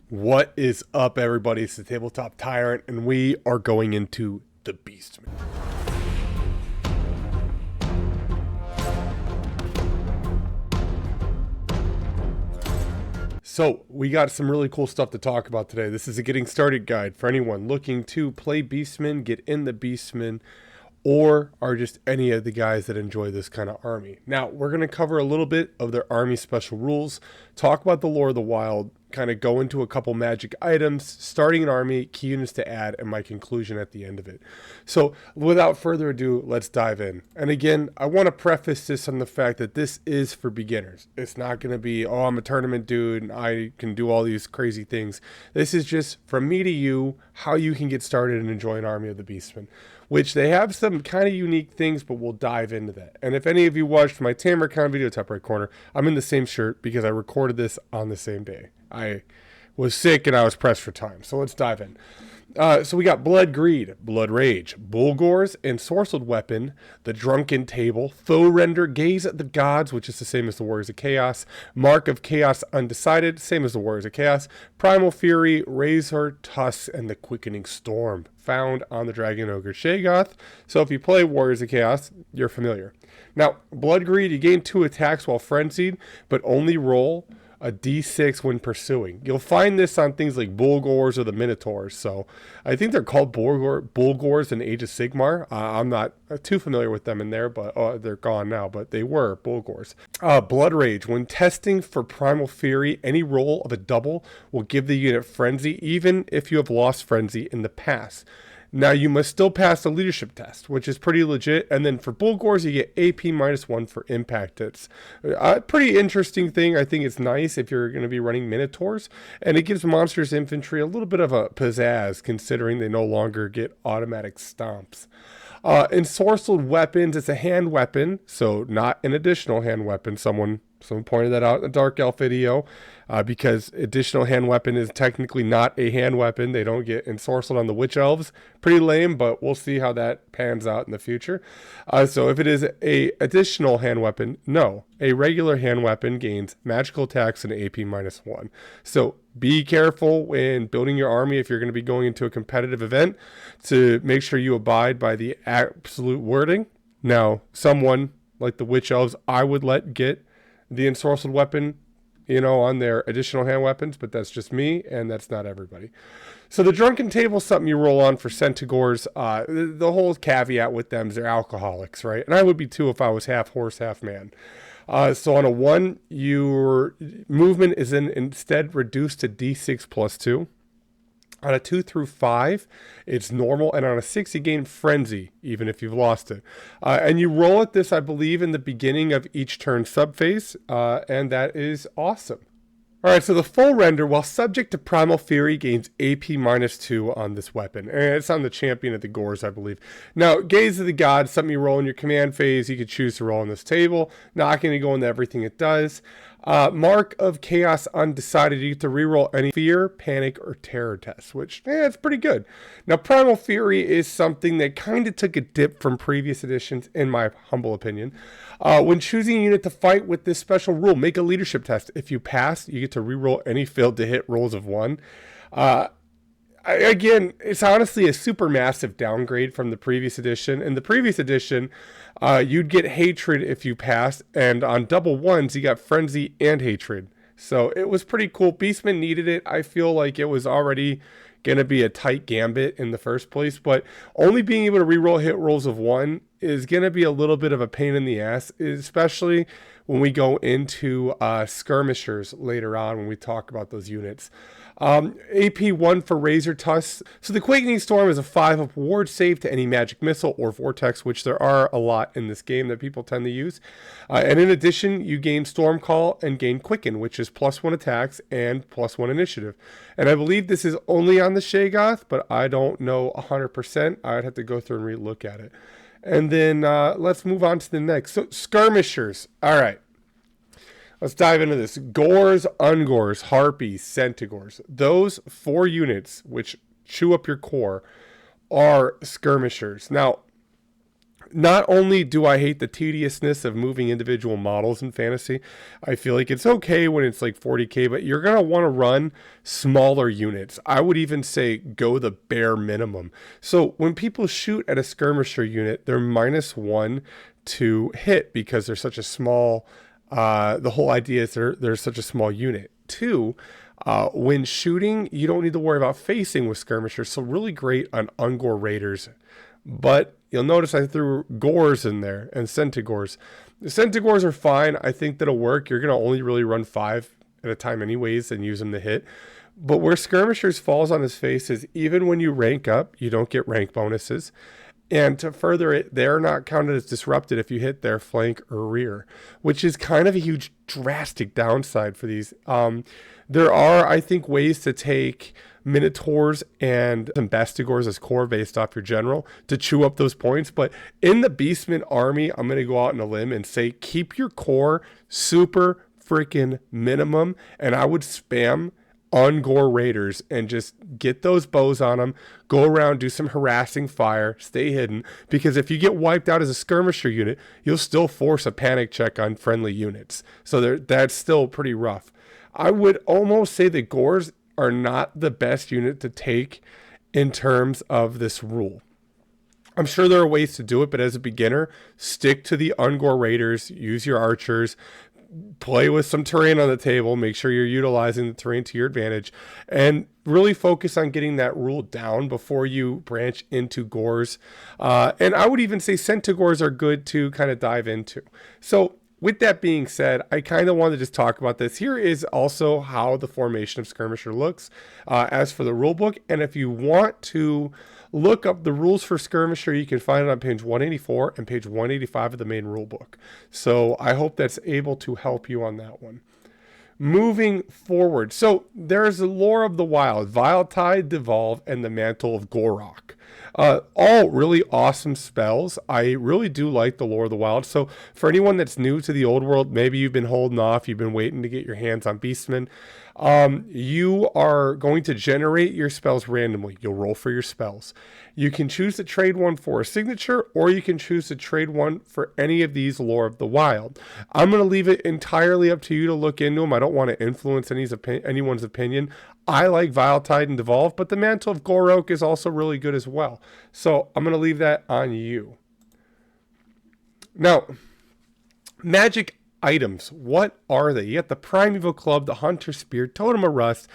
What is up, everybody? It's the Tabletop Tyrant, and we are going into the Beastmen. So, we got some really cool stuff to talk about today. This is a getting started guide for anyone looking to play Beastmen, get in the Beastmen, or are just any of the guys that enjoy this kind of army. Now, we're going to cover a little bit of their army special rules, talk about the lore of the wild, kind of go into a couple magic items, starting an army, key units to add, and my conclusion at the end of it. So without further ado, let's dive in. And again, I want to preface this on the fact that this is for beginners. It's not going to be, oh, I'm a tournament dude and I can do all these crazy things. This is just from me to you, how you can get started and enjoy an army of the Beastmen, which they have some kind of unique things, but we'll dive into that. And if any of you watched my Tamercon video, top right corner, I'm in the same shirt because I recorded this on the same day. I was sick and I was pressed for time. So let's dive in. So we got Blood Greed, Blood Rage, Gors, Ensorcelled Weapon, the Drunken Table, Foe Render, Gaze at the Gods, which is the same as the Warriors of Chaos, Mark of Chaos Undecided, same as the Warriors of Chaos, Primal Fury, Razor, Tusk, and the Quickening Storm, found on the Dragon Ogre Shaygoth. So if you play Warriors of Chaos, you're familiar. Now, Blood Greed, you gain 2 attacks while frenzied, but only roll a d6 when pursuing. You'll find this on things like Gors or the Minotaurs. So I think they're called Gors in Age of Sigmar. I'm not too familiar with them in there, but they're gone now, but they were Gors. Blood Rage. When testing for Primal Fury, any roll of a double will give the unit Frenzy, even if you have lost Frenzy in the past. Now, you must still pass the leadership test, which is pretty legit. And then for Gors, you get AP -1 for impact hits. A pretty interesting thing. I think it's nice if you're going to be running Minotaurs. And it gives Monsters Infantry a little bit of a pizzazz, considering they no longer get automatic stomps. Ensorcelled Weapons, it's a hand weapon, so not an additional hand weapon. Someone pointed that out in the Dark Elf video, because additional hand weapon is technically not a hand weapon. They don't get ensorcelled on the Witch Elves. Pretty lame, but we'll see how that pans out in the future. So if it is a additional hand weapon, no. A regular hand weapon gains magical attacks and AP -1. So be careful when building your army if you're going to be going into a competitive event to make sure you abide by the absolute wording. Now, someone like the Witch Elves, I would let get the ensorcelled weapon, on their additional hand weapons, but that's just me, and that's not everybody. So the Drunken Table is something you roll on for Centaurs. The whole caveat with them is they're alcoholics, right? And I would be too if I was half horse, half man. So on a 1, your movement is instead reduced to D6 +2. On a 2 through 5, it's normal, and on a 6, you gain Frenzy, even if you've lost it. And you roll at this, I believe, in the beginning of each turn subphase, and that is awesome. All right, so the full render, while subject to Primal Fury, gains AP -2 on this weapon. And it's on the Champion of the Gors, I believe. Now, Gaze of the Gods, something you roll in your command phase. You could choose to roll on this table. Not going to go into everything it does. Mark of Chaos Undecided, you get to reroll any Fear, Panic, or Terror test, which, it's pretty good. Now, Primal Fury is something that kind of took a dip from previous editions, in my humble opinion. When choosing a unit to fight with this special rule, make a leadership test. If you pass, you get to reroll any failed to hit rolls of 1. Again, it's honestly a super massive downgrade from the previous edition. In the previous edition, you'd get Hatred if you passed, and on double 1s, you got Frenzy and Hatred. So it was pretty cool. Beastmen needed it. I feel like it was already going to be a tight gambit in the first place, but only being able to reroll hit rolls of 1 is going to be a little bit of a pain in the ass, especially when we go into Skirmishers later on when we talk about those units. AP 1 for Razor Tusk. So the Quickening Storm is a 5-up ward save to any magic missile or vortex, which there are a lot in this game that people tend to use. And in addition, you gain Storm Call and gain Quicken, which is +1 attacks and +1 initiative. And I believe this is only on the Shaygoth, but I don't know 100%. I'd have to go through and re-look at it. And then let's move on to the next. So Skirmishers. All right. Let's dive into this. Gors, Ungors, Harpies, Centaurs. Those 4 units, which chew up your core, are Skirmishers. Now, Not only do I hate the tediousness of moving individual models in fantasy, I feel like it's okay when it's like 40k, but you're going to want to run smaller units. I would even say go the bare minimum. So when people shoot at a skirmisher unit, they're -1 to hit because they're such a small, the whole idea is they're such a small unit. 2, when shooting, you don't need to worry about facing with skirmishers, so really great on Ungor raiders. But you'll notice I threw Gors in there and Centigors. The Centigors are fine. I think that'll work. You're going to only really run 5 at a time anyways and use them to hit. But where Skirmishers falls on his face is even when you rank up, you don't get rank bonuses. And to further it, they're not counted as disrupted if you hit their flank or rear, which is kind of a huge drastic downside for these. There are, I think, ways to take Minotaurs and some Bastigors as core based off your general to chew up those points. But in the Beastmen army, I'm going to go out on a limb and say keep your core super freaking minimum. And I would spam Ungor raiders and just get those bows on them, go around, do some harassing fire, stay hidden, because if you get wiped out as a skirmisher unit, you'll still force a panic check on friendly units. So that's still pretty rough. I would almost say that Gors are not the best unit to take in terms of this rule. I'm sure there are ways to do it, but as a beginner, stick to the Ungor raiders, use your archers, play with some terrain on the table, make sure you're utilizing the terrain to your advantage, and really focus on getting that rule down before you branch into Gors. And I would even say Centigors are good to kind of dive into. So with that being said, I kind of want to just talk about this. Here is also how the formation of Skirmisher looks as for the rulebook. And if you want to look up the rules for Skirmisher, you can find it on page 184 and page 185 of the main rulebook. So I hope that's able to help you on that one. Moving forward, so there's the Lore of the Wild, Viletide, Devolve, and the Mantle of Gorok. All really awesome spells. I really do like the Lore of the Wild. So for anyone that's new to the old world, maybe you've been holding off, you've been waiting to get your hands on Beastmen. You are going to generate your spells randomly. You'll roll for your spells. You can choose to trade one for a signature, or you can choose to trade one for any of these Lore of the Wild. I'm going to leave it entirely up to you to look into them. I don't want to influence anyone's opinion. I like Viletide and Devolve, but the Mantle of Gorok is also really good as well. So I'm going to leave that on you. Now, magic items. What are they? You got the Primeval Club, the Hunter Spear, Totem of Rust,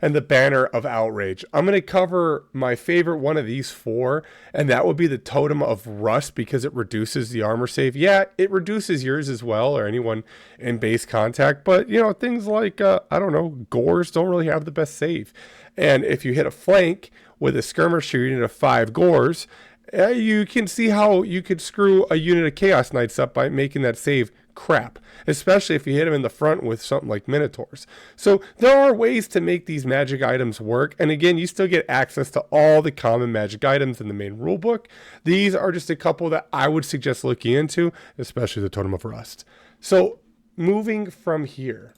and the Banner of Outrage. I'm going to cover my favorite one of these 4, and that would be the Totem of Rust because it reduces the armor save. Yeah, it reduces yours as well, or anyone in base contact, but you know, things like, I don't know, Gors don't really have the best save. And if you hit a flank with a skirmisher unit of 5 Gors, you can see how you could screw a unit of Chaos Knights up by making that save crap, especially if you hit them in the front with something like Minotaurs. So there are ways to make these magic items work, and again, you still get access to all the common magic items in the main rulebook. These are just a couple that I would suggest looking into, especially the Totem of Rust. So moving from here,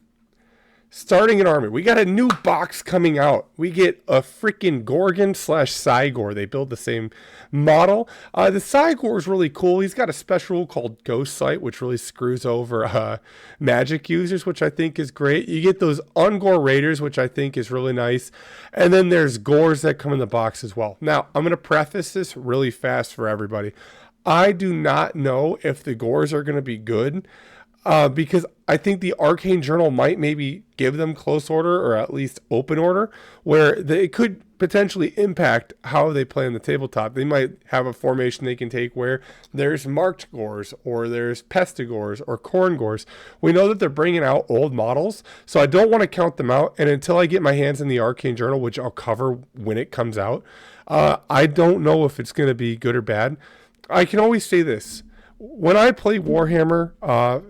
starting an army, we got a new box coming out. We get a freaking Ghorgon / Cygor. They build the same model. The Cygor is really cool. He's got a special rule called Ghost Sight, which really screws over magic users, which I think is great. You get those Ungor Raiders, which I think is really nice. And then there's Gors that come in the box as well. Now, I'm going to preface this really fast for everybody. I do not know if the Gors are going to be good. Because I think the Arcane Journal might maybe give them close order or at least open order, where it could potentially impact how they play on the tabletop. They might have a formation they can take where there's marked Gors or there's Pestigors or Corn Gors. We know that they're bringing out old models, so I don't want to count them out. And until I get my hands in the Arcane Journal, which I'll cover when it comes out, I don't know if it's going to be good or bad. I can always say this. When I play Warhammer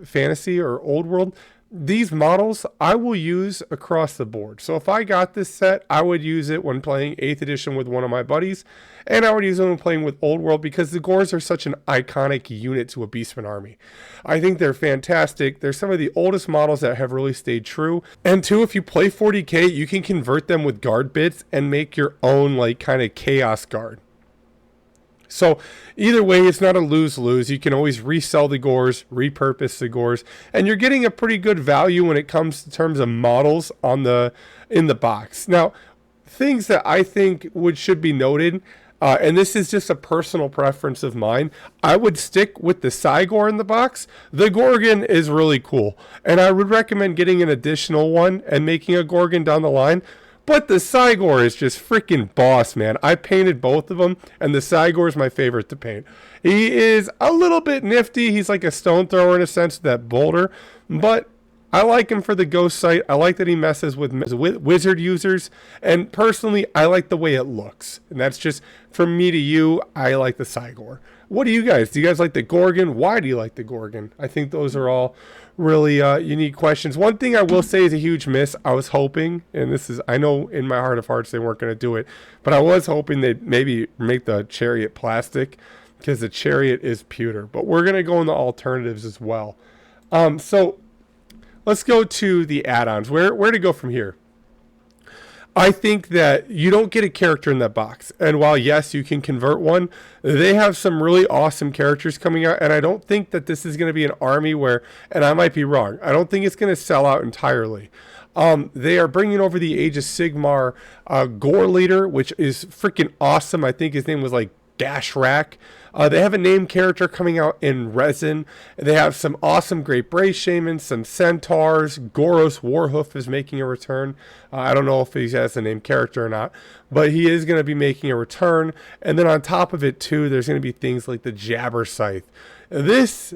Fantasy or Old World, these models I will use across the board. So if I got this set, I would use it when playing 8th edition with one of my buddies, and I would use it when playing with Old World because the Gors are such an iconic unit to a Beastman army. I think they're fantastic. They're some of the oldest models that have really stayed true. And 2, if you play 40k, you can convert them with guard bits and make your own like kind of chaos guard. So either way, it's not a lose-lose. You can always resell the Gors, repurpose the Gors, and you're getting a pretty good value when it comes to terms of models on in the box. Now, things that I think should be noted, and this is just a personal preference of mine, I would stick with the Cygor in the box. The Ghorgon is really cool, and I would recommend getting an additional one and making a Ghorgon down the line. But the Cygor is just freaking boss, man. I painted both of them, and the Cygor is my favorite to paint. He is a little bit nifty. He's like a stone thrower in a sense, that boulder. But I like him for the ghost sight. I like that he messes with wizard users. And personally, I like the way it looks. And that's just, from me to you, I like the Cygor. What do you guys? Do you guys like the Ghorgon? Why do you like the Ghorgon? I think those are all really unique questions. One thing I will say is a huge miss. I was hoping, and this is, I know in my heart of hearts they weren't going to do it, but I was hoping they'd maybe make the chariot plastic, because the chariot is pewter. But we're going to go in the alternatives as well. So let's go to the add-ons. Where to go from here? I think that you don't get a character in that box. And while, yes, you can convert one, they have some really awesome characters coming out. And I don't think that this is going to be an army where, and I might be wrong, I don't think it's going to sell out entirely. They are bringing over the Age of Sigmar Gore leader, which is freaking awesome. I think his name was like Dashrak. They have a named character coming out in resin. They have some awesome Great Bray Shamans, some Centaurs. Goros Warhoof is making a return. I don't know if he has a named character or not, but he is going to be making a return. And then on top of it, too, there's going to be things like the Jabber Scythe. This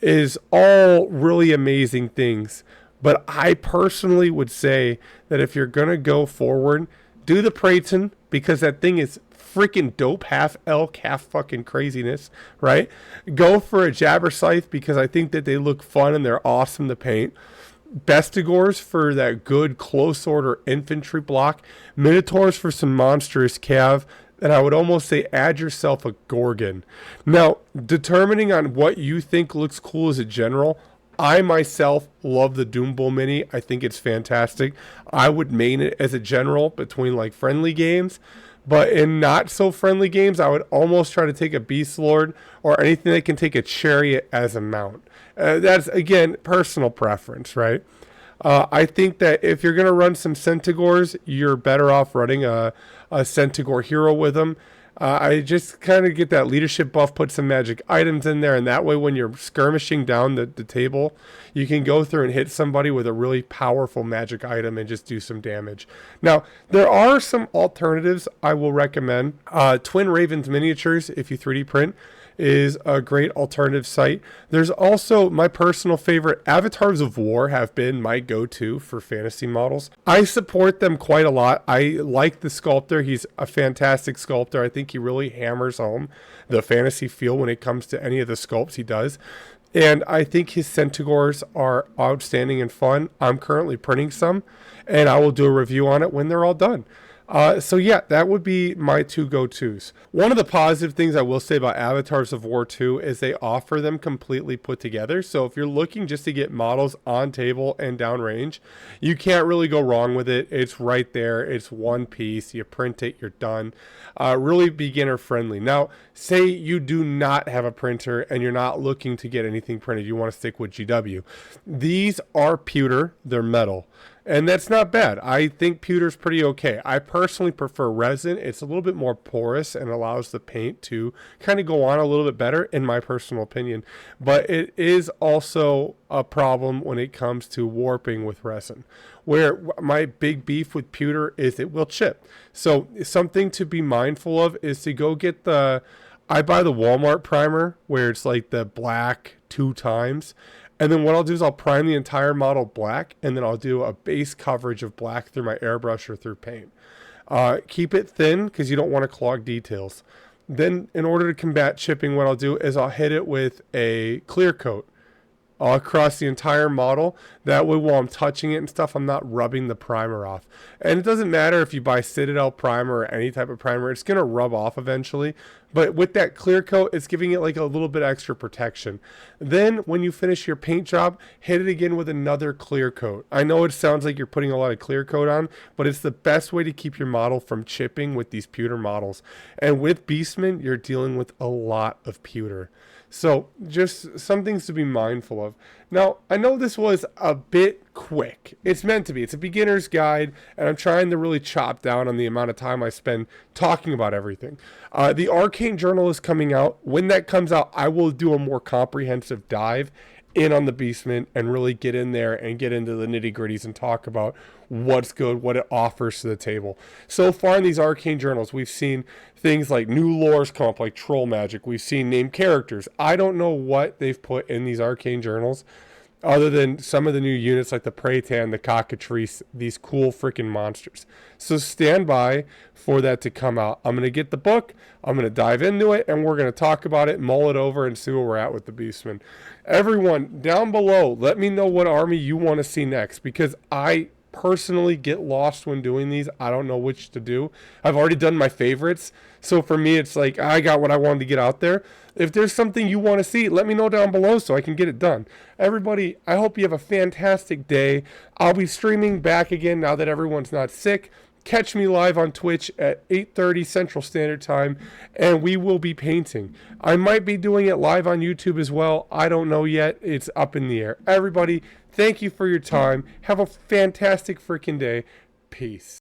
is all really amazing things, but I personally would say that if you're going to go forward, do the Praeton, because that thing is freaking dope, half elk, half fucking craziness, right? Go for a Jabber Scythe, because I think that they look fun and they're awesome to paint. Bestigors for that good close order infantry block. Minotaurs for some monstrous cav. And I would almost say add yourself a Ghorgon. Now, determining on what you think looks cool as a general, I myself love the Doom Bull Mini. I think it's fantastic. I would main it as a general between like friendly games. But in not so friendly games, I would almost try to take a Beast Lord or anything that can take a chariot as a mount. That's, again, personal preference, right? I think that if you're going to run some Centaurs, you're better off running a Centaur hero with them. I just kind of get that leadership buff, put some magic items in there, and that way when you're skirmishing down the table, you can go through and hit somebody with a really powerful magic item and just do some damage. Now, there are some alternatives I will recommend. Twin Ravens Miniatures, if you 3D print, is a great alternative site. There's also my personal favorite, Avatars of War have been my go-to for fantasy models. I support them quite a lot. I like the sculptor. He's a fantastic sculptor. I think he really hammers home the fantasy feel when it comes to any of the sculpts he does. And I think his Centaurs are outstanding and fun. I'm currently printing some, and I will do a review on it when they're all done. So yeah, that would be my two go-tos. One of the positive things I will say about Avatars of War 2 is they offer them completely put together. So if you're looking just to get models on table and downrange, you can't really go wrong with it. It's right there. It's one piece. You print it, you're done. Really beginner friendly. Now, say you do not have a printer and you're not looking to get anything printed. You want to stick with GW. These are pewter. They're metal. And that's not bad. I think pewter's pretty okay. I personally prefer resin. It's a little bit more porous and allows the paint to kind of go on a little bit better, in my personal opinion. But it is also a problem when it comes to warping with resin, where my big beef with pewter is it will chip. So something to be mindful of is to go get I buy the Walmart primer, where it's like the black 2 times. And then what I'll do is I'll prime the entire model black, and then I'll do a base coverage of black through my airbrush or through paint. Keep it thin because you don't want to clog details. Then in order to combat chipping, what I'll do is I'll hit it with a clear coat all across the entire model. That way while I'm touching it and stuff, I'm not rubbing the primer off. And it doesn't matter if you buy Citadel primer or any type of primer, it's going to rub off eventually. But with that clear coat, it's giving it like a little bit extra protection. Then when you finish your paint job, hit it again with another clear coat. I know it sounds like you're putting a lot of clear coat on, but it's the best way to keep your model from chipping with these pewter models. And with Beastmen, you're dealing with a lot of pewter. So just some things to be mindful of. Now, I know this was a bit quick. It's meant to be. It's a beginner's guide, and I'm trying to really chop down on the amount of time I spend talking about everything. The Arcane Journal is coming out. When that comes out, I will do a more comprehensive dive in on the Beastmen and really get in there and get into the nitty-gritties and talk about what's good, what it offers to the table. So far in these Arcane Journals, we've seen things like new lores come up, like troll magic. We've seen named characters. I don't know what they've put in these Arcane Journals other than some of the new units like the Praytan, the Cockatrice, these cool freaking monsters. So stand by for that to come out. I'm going to get the book, I'm going to dive into it, and we're going to talk about it, mull it over, and see where we're at with the Beastmen. Everyone, down below, let me know what army you want to see next, because I personally get lost when doing these. I don't know which to do. I've already done my favorites, so for me it's like I got what I wanted to get out there. If there's something you want to see, let me know down below so I can get it done. Everybody, I hope you have a fantastic day. I'll be streaming back again now that everyone's not sick. Catch me live on Twitch at 8:30 Central Standard Time, and we will be painting. I might be doing it live on YouTube as well. I don't know yet. It's up in the air. Everybody, thank you for your time. Have a fantastic freaking day. Peace.